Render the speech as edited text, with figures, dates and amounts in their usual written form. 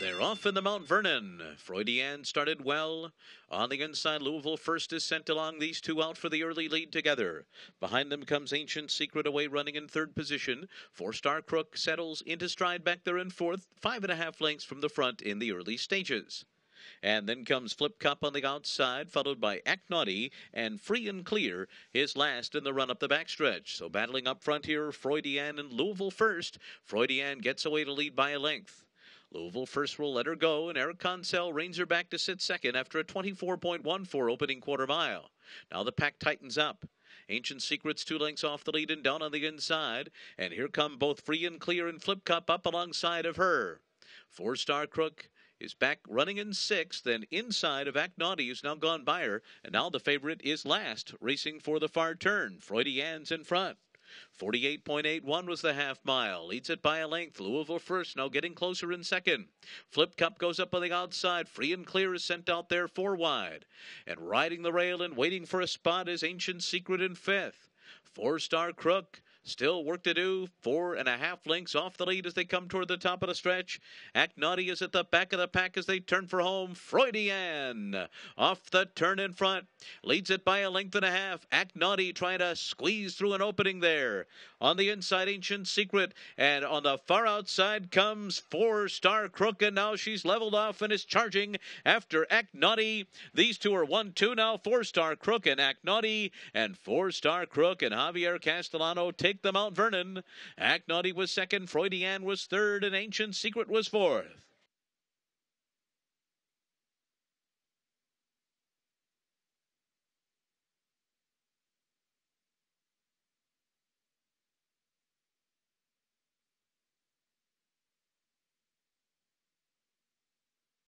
They're off in the Mount Vernon. Freudian started well. On the inside, Louisville First is sent along. These two out for the early lead together. Behind them comes Ancient Secret away running in third position. Fourstar Crook settles into stride back there in fourth, 5.5 lengths from the front in the early stages. And then comes Flip Cup on the outside, followed by Act Naughty and Free and Clear, his last in the run up the backstretch. So battling up front here, Freudian and Louisville First. Freudian gets away to lead by a length. Louisville First will let her go, and Eric Consell reins her back to sit second after a 24.14 opening quarter mile. Now the pack tightens up. Ancient Secret's 2 lengths off the lead and down on the inside. And here come both Free and Clear and Flip Cup up alongside of her. Fourstar Crook is back running in sixth, and inside of Act Naughty, who's now gone by her. And now the favorite is last, racing for the far turn. Freudian's in front. 48.81 was the half mile. Leads it by a length. Louisville First now getting closer in second. Flip Cup goes up on the outside. Free and Clear is sent out there 4 wide. And riding the rail and waiting for a spot is Ancient Secret in fifth. Fourstar Crook still work to do. 4.5 lengths off the lead as they come toward the top of the stretch. Act Naughty is at the back of the pack as they turn for home. Freudian off the turn in front. Leads it by a length and a half. Act Naughty trying to squeeze through an opening there. On the inside, Ancient Secret. And on the far outside comes Fourstar Crook. And now she's leveled off and is charging after Act Naughty. These two are 1-2 now. Fourstar Crook and Act Naughty. And Fourstar Crook and Javier Castellano take the Mount Vernon. Act Naughty was second, Freudian was third, and Ancient Secret was fourth.